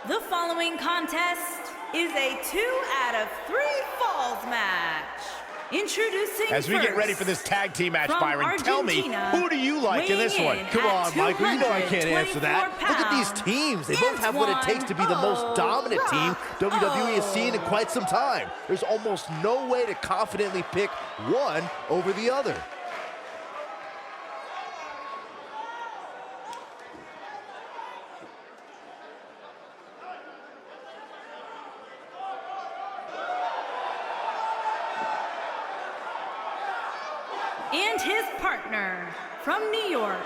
The following contest is a 2 out of 3 falls match. Introducing as we get ready for this tag team match, Byron, Argentina, tell me, who do you like in this one? Come on, Michael, you know I can't answer that. Look at these teams. They both have what it takes to be the most dominant team WWE has seen in quite some time. There's almost no way to confidently pick one over the other. And his partner from New York,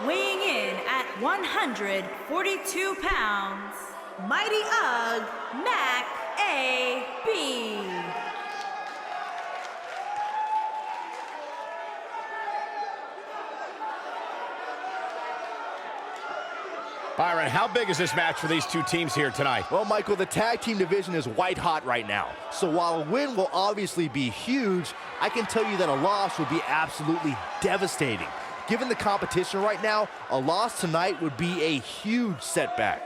weighing in at 142 pounds, Mighty Ugg Maccabee. Byron, how big is this match for these two teams here tonight? Well, Michael, the tag team division is white hot right now. So while a win will obviously be huge, I can tell you that a loss would be absolutely devastating. Given the competition right now, a loss tonight would be a huge setback.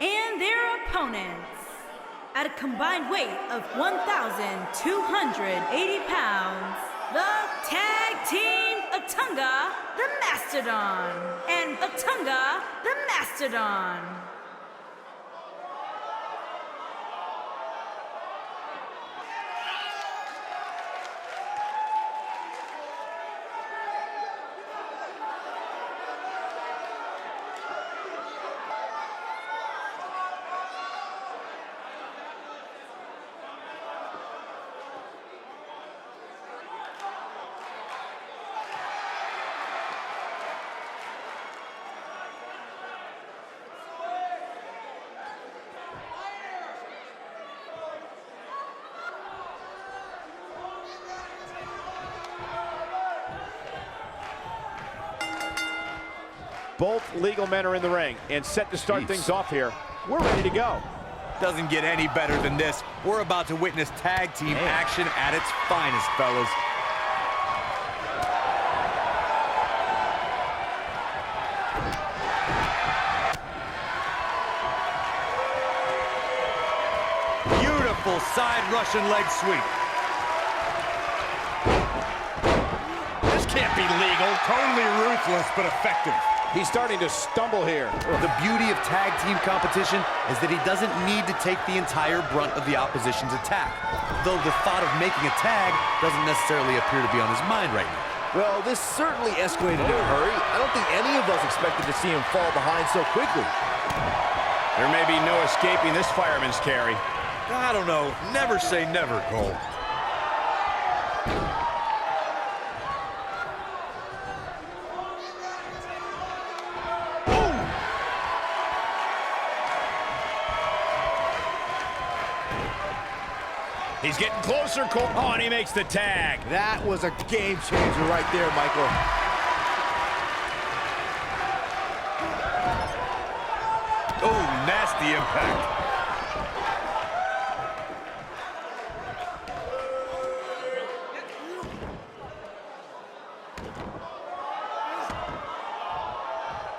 And their opponents, at a combined weight of 1,280 pounds, the Tag Team Otunga the Mastodon and Otunga the Mastodon. Both legal men are in the ring and set to start things off here. We're ready to go. Doesn't get any better than this. We're about to witness tag team action at its finest, fellas. Beautiful side Russian leg sweep. This can't be legal. Totally ruthless, but effective. He's starting to stumble here. The beauty of tag team competition is that he doesn't need to take the entire brunt of the opposition's attack, though the thought of making a tag doesn't necessarily appear to be on his mind right now. Well, this certainly escalated in a hurry. I don't think any of us expected to see him fall behind so quickly. There may be no escaping this fireman's carry. I don't know. Never say never, Cole. He's getting closer, Cole. Oh, and he makes the tag. That was a game changer right there, Michael. Oh, nasty impact.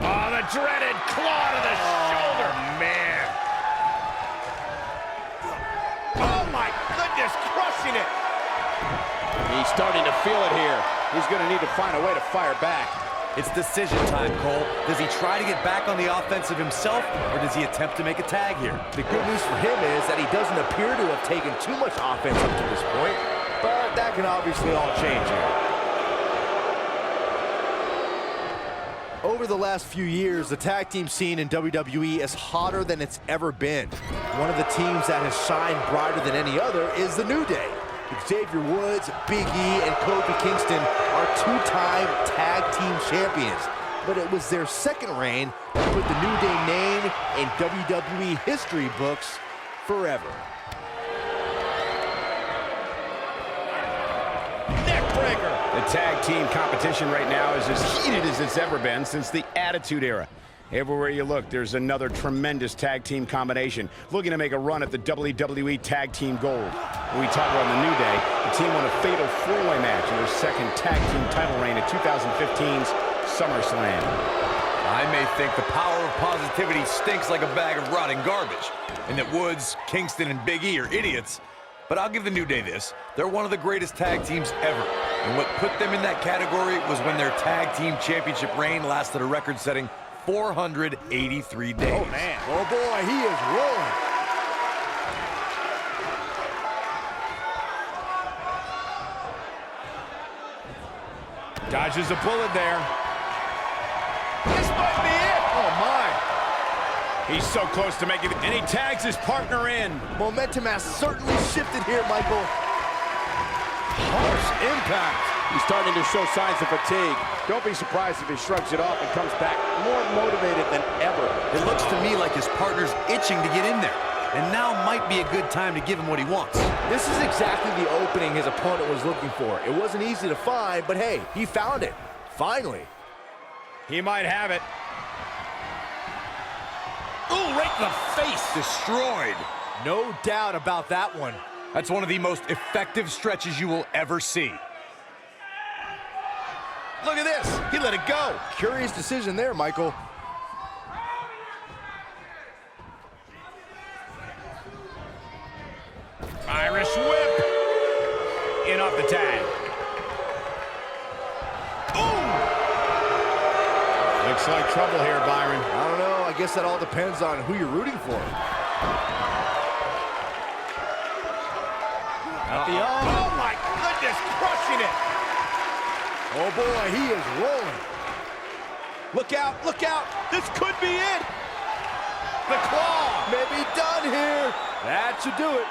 Oh, the dreaded claw to the shoulder. Man. Oh, my goodness, crushing it. He's starting to feel it here. He's going to need to find a way to fire back. It's decision time, Cole. Does he try to get back on the offensive himself, or does he attempt to make a tag here? The good news for him is that he doesn't appear to have taken too much offense up to this point, but that can obviously all change here. Over the last few years, the tag team scene in WWE is hotter than it's ever been. One of the teams that has shined brighter than any other is the New Day. Xavier Woods, Big E, and Kofi Kingston are two-time tag team champions. But it was their second reign that put the New Day name in WWE history books forever. Neckbreaker. The tag team competition right now is as heated as it's ever been since the Attitude Era. Everywhere you look, there's another tremendous tag team combination looking to make a run at the WWE Tag Team Gold. When we talk about the New Day, the team won a fatal four-way match in their second tag team title reign at 2015's SummerSlam. I may think the power of positivity stinks like a bag of rotting garbage, and that Woods, Kingston, and Big E are idiots, but I'll give the New Day this. They're one of the greatest tag teams ever, and what put them in that category was when their tag team championship reign lasted a record-setting 483 days. Oh, man. Oh, boy, he is rolling. Dodges a bullet there. This might be it. Oh, my. He's so close to making it, and he tags his partner in. Momentum has certainly shifted here, Michael. Harsh impact. He's starting to show signs of fatigue. Don't be surprised if he shrugs it off and comes back more motivated than ever. It looks to me like his partner's itching to get in there, and now might be a good time to give him what he wants. This is exactly the opening his opponent was looking for. It wasn't easy to find, but hey, he found it. Finally. He might have it. Ooh, right in the face. Destroyed. No doubt about that one. That's one of the most effective stretches you will ever see. Look at this. He let it go. Curious decision there, Michael. Irish whip. In off the tag. Boom. Looks like trouble here, Byron. I don't know. I guess that all depends on who you're rooting for. Oh, my goodness. Crushing it. Oh, boy, he is rolling. Look out, look out. This could be it. The claw. Maybe done here. That should do it.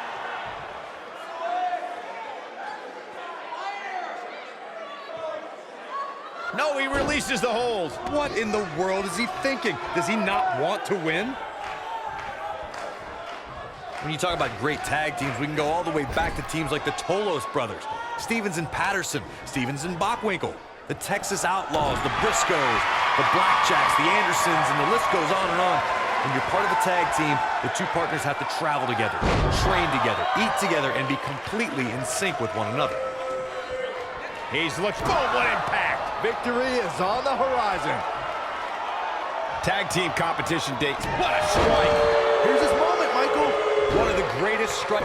No, he releases the hold. What in the world is he thinking? Does he not want to win? When you talk about great tag teams, we can go all the way back to teams like the Tolos brothers, Stevens and Patterson, Stevens and Bockwinkel, the Texas Outlaws, the Briscoes, the Blackjacks, the Andersons, and the list goes on and on. When you're part of a tag team, the two partners have to travel together, train together, eat together, and be completely in sync with one another. He's looked, boom, what impact. Victory is on the horizon. Tag team competition dates. What a strike. Here's his moment, Michael. One of the greatest strikes.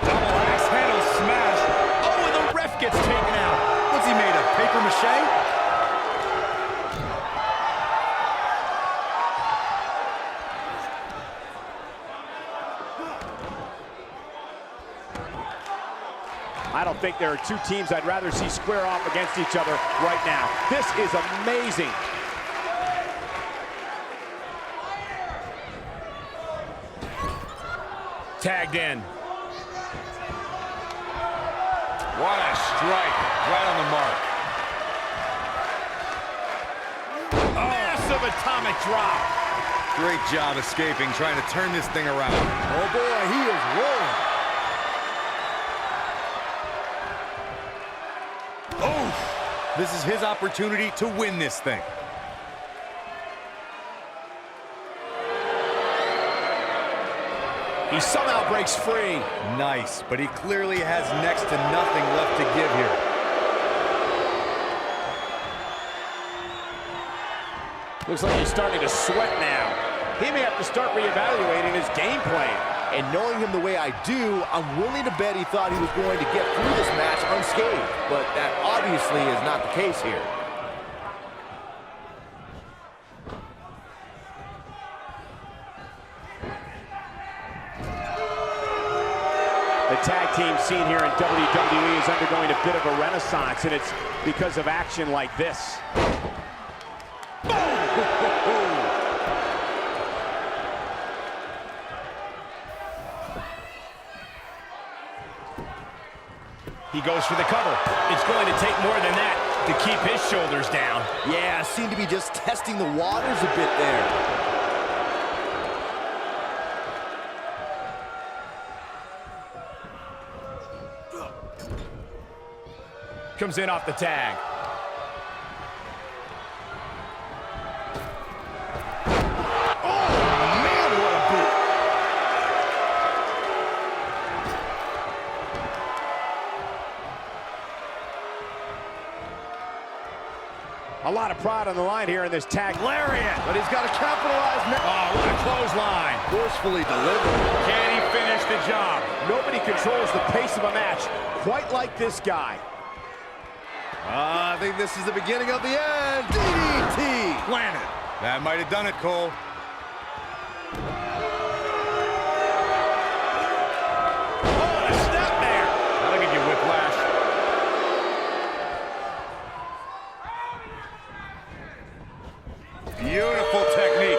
Double axe handle smash. Oh, and the ref gets taken out. What's he made of, paper mache? I don't think there are two teams I'd rather see square off against each other right now. This is amazing. Tagged in. What a strike. Right on the mark. Oh. Massive atomic drop. Great job escaping, trying to turn this thing around. Oh, boy, he is rolling. Oh, this is his opportunity to win this thing. He somehow breaks free. Nice, but he clearly has next to nothing left to give here. Looks like he's starting to sweat now. He may have to start reevaluating his game plan. And knowing him the way I do, I'm willing to bet he thought he was going to get through this match unscathed. But that obviously is not the case here. The tag team scene here in WWE is undergoing a bit of a renaissance, and it's because of action like this. He goes for the cover. It's going to take more than that to keep his shoulders down. Yeah, seemed to be just testing the waters a bit there. Comes in off the tag. Oh, man, what a boot. A lot of pride on the line here in this tag. Lariat! But he's got to capitalize now. Oh, what a clothesline. Forcefully delivered. Can he finish the job? Nobody controls the pace of a match quite like this guy. I think this is the beginning of the end. DDT! Planted. That might have done it, Cole. Oh, a step there. That'll give you whiplash. Beautiful technique.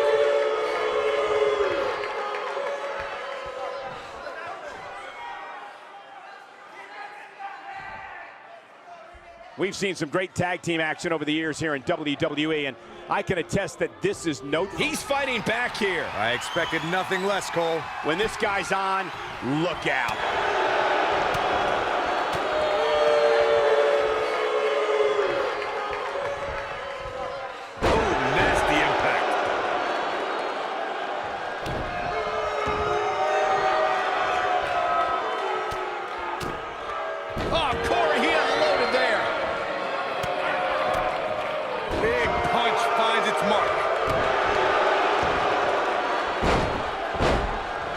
We've seen some great tag team action over the years here in WWE, and I can attest that this is no... He's fighting back here. I expected nothing less, Cole. When this guy's on, look out. Oh, nasty impact. Oh, Corey, he unloaded there. Big punch finds its mark.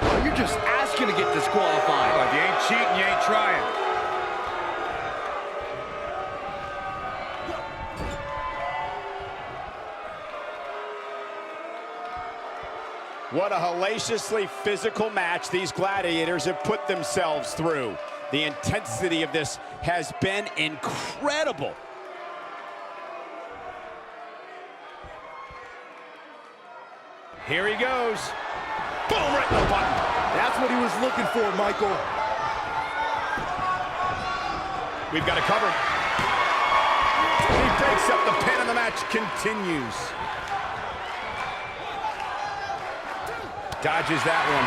Oh, you're just asking to get disqualified. If you ain't cheating, you ain't trying. What a hellaciously physical match these gladiators have put themselves through. The intensity of this has been incredible. Here he goes. Boom, right in the button. That's what he was looking for, Michael. We've got it covered. He breaks up the pin and the match continues. Dodges that one.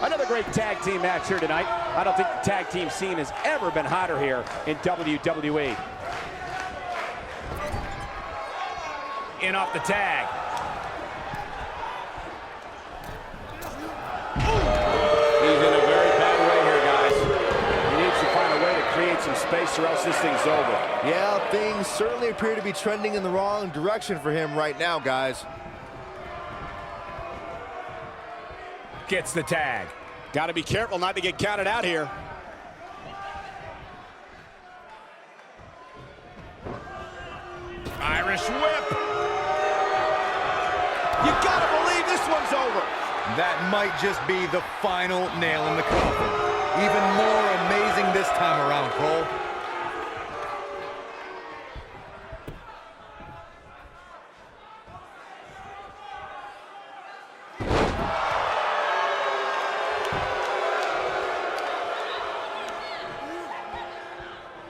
Another great tag team match here tonight. I don't think the tag team scene has ever been hotter here in WWE. In off the tag. He's in a very bad way here, guys. He needs to find a way to create some space or else this thing's over. Yeah, things certainly appear to be trending in the wrong direction for him right now, guys. Gets the tag. Got to be careful not to get counted out here. Irish whip. You got to believe this one's over. That might just be the final nail in the coffin. Even more amazing this time around, Cole.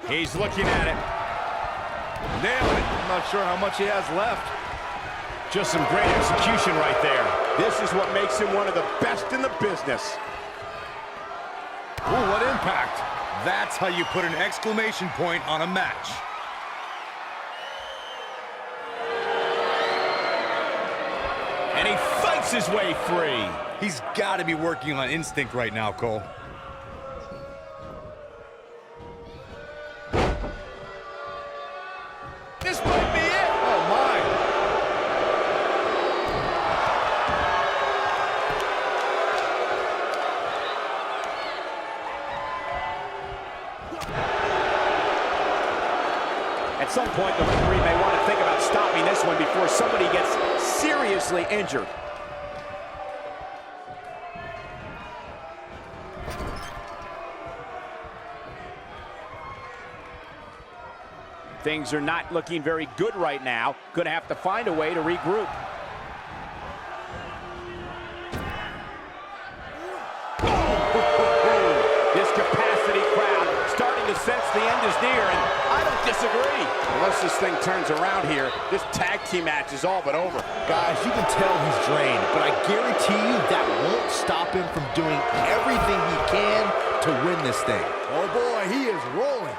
He's looking at it. Nailed it. I'm not sure how much he has left. Just some great execution right there. This is what makes him one of the best in the business. Ooh, what impact. That's how you put an exclamation point on a match. And he fights his way free. He's got to be working on instinct right now, Cole. some point, the referee may want to think about stopping this one before somebody gets seriously injured. Things are not looking very good right now. Going to have to find a way to regroup. This capacity crowd starting to sense the end is near, and I don't disagree. Unless this thing turns around here, this tag team match is all but over. Guys, you can tell he's drained, but I guarantee you that won't stop him from doing everything he can to win this thing. Oh boy, he is rolling.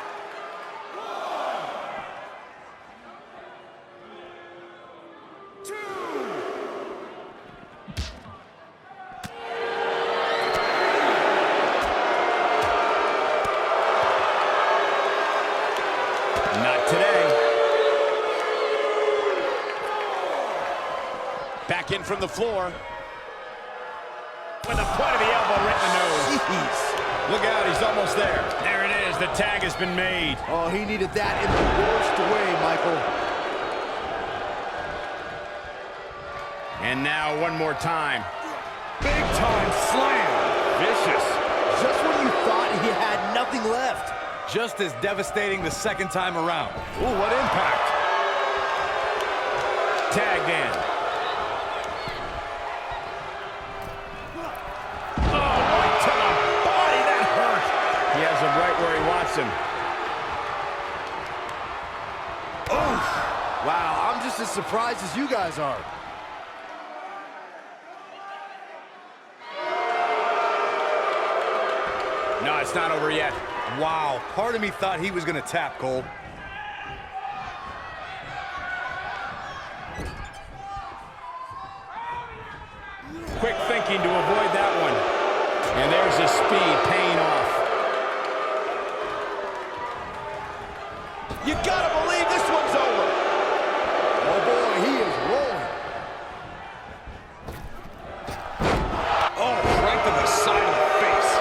Not today. Back in from the floor. With the point of the elbow right in the nose. Jeez. Look out, he's almost there. There it is, the tag has been made. Oh, he needed that in the worst way, Michael. And now one more time. Big time slam. Vicious. Just when you thought he had nothing left. Just as devastating the second time around. Ooh, what impact. Tagged in. Oh, right to the body, that hurt. He has him right where he wants him. Oh, wow, I'm just as surprised as you guys are. No, it's not over yet. Wow, part of me thought he was going to tap, Cole. Quick thinking to avoid that one. And there's the speed paying off. You gotta believe this one's over. Oh boy, he is rolling. Oh, right to the side of the face.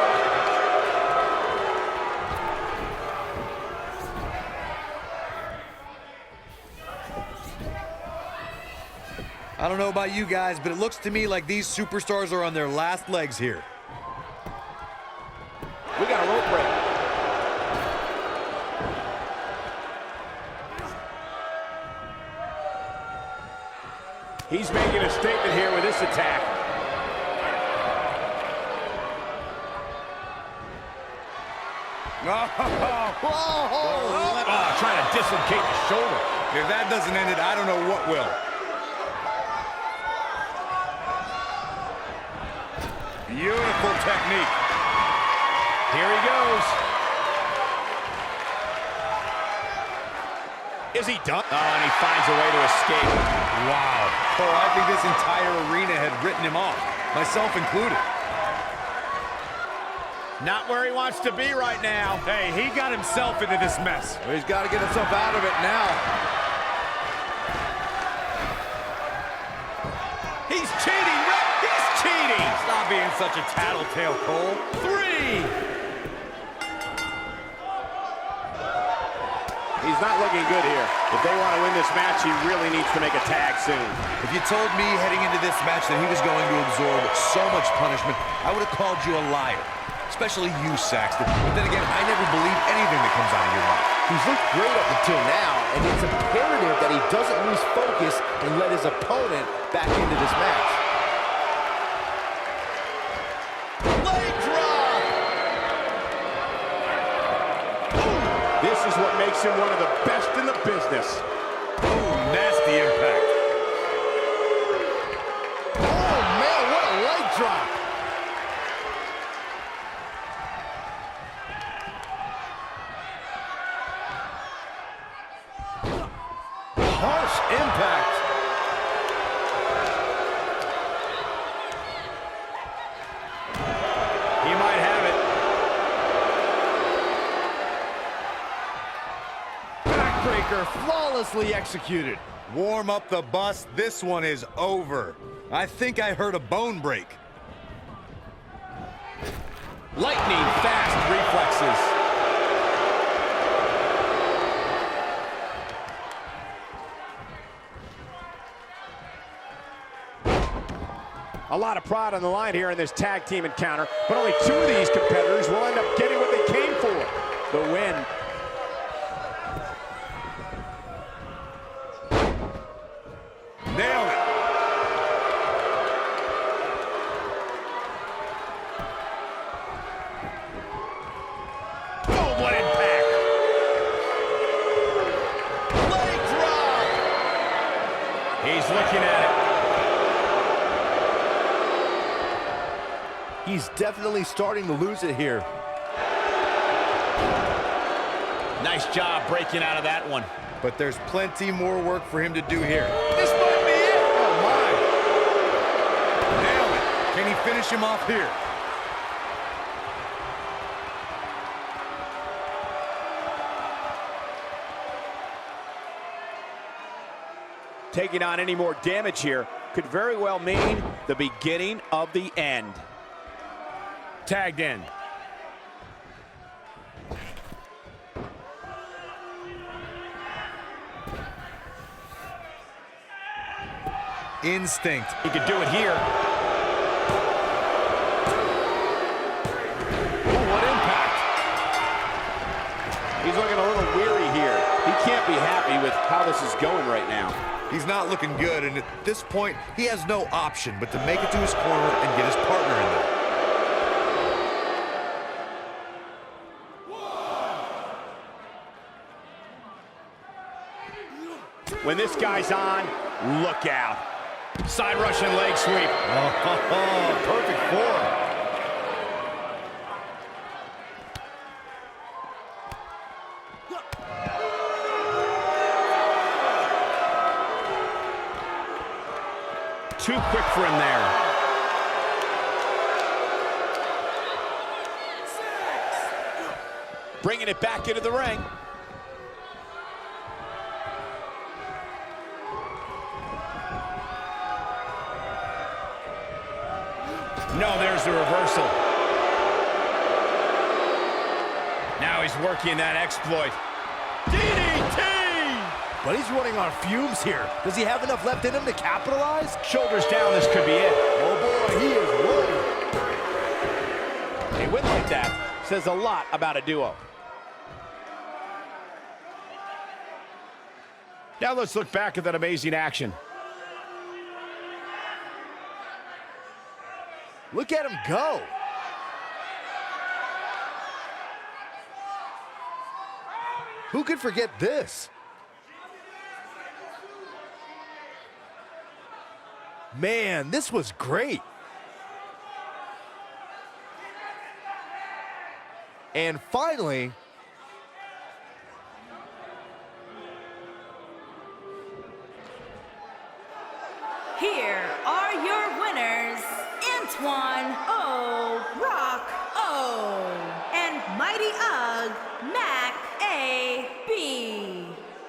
I don't know about you guys, but it looks to me like these superstars are on their last legs here. We got a rope break. He's making a statement here with this attack. Whoa! Trying to dislocate the shoulder. If that doesn't end it, I don't know what will. Beautiful technique. Here he goes. Is he done? Oh, and he finds a way to escape. Wow. Cole, I think this entire arena had written him off, myself included. Not where he wants to be right now. Hey, he got himself into this mess. Well, he's got to get himself out of it now. He's cheating, Rick. He's cheating. Stop being such a tattletale, Cole. 3. He's not looking good here. If they want to win this match, he really needs to make a tag soon. If you told me heading into this match that he was going to absorb so much punishment, I would have called you a liar. Especially you, Saxton. But then again, I never believe anything that comes out of your mouth. He's looked great up until now, and it's imperative that he doesn't lose focus and let his opponent back into this match. Leg drop! This is what makes him one of the best in the business. Ooh, nasty impact. Oh, man, what a leg drop! Harsh impact. He might have it. Backbreaker flawlessly executed. Warm up the bus. This one is over. I think I heard a bone break. Lightning fast reflexes. A lot of pride on the line here in this tag team encounter, but only 2 of these competitors will end up getting what they came for, the win. Nailed it. Oh, what impact. Leg drop. He's looking at it. He's definitely starting to lose it here. Nice job breaking out of that one. But there's plenty more work for him to do here. This might be it. Oh, my. Nailed it. Can he finish him off here? Taking on any more damage here could very well mean the beginning of the end. Tagged in. Instinct. He could do it here. Ooh, what impact. He's looking a little weary here. He can't be happy with how this is going right now. He's not looking good, and at this point, he has no option but to make it to his corner and get his partner in there. When this guy's on, look out. Side Russian leg sweep. Oh, perfect form. Too quick for him there. Bringing it back into the ring. No, there's the reversal. Now he's working that exploit. DDT! But he's running on fumes here. Does he have enough left in him to capitalize? Shoulders down, this could be it. Oh boy, he is rolling. A win like that says a lot about a duo. Now let's look back at that amazing action. Look at him go. Who could forget this? Man, this was great. And finally, Here are your winners, Rocca and Mighty Maccabee.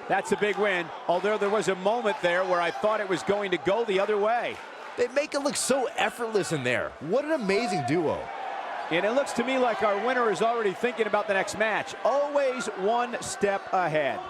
That's a big win, although there was a moment there where I thought it was going to go the other way. they make it look so effortless in there. What an amazing duo. And it looks to me like our winner is already thinking about the next match. Always one step ahead.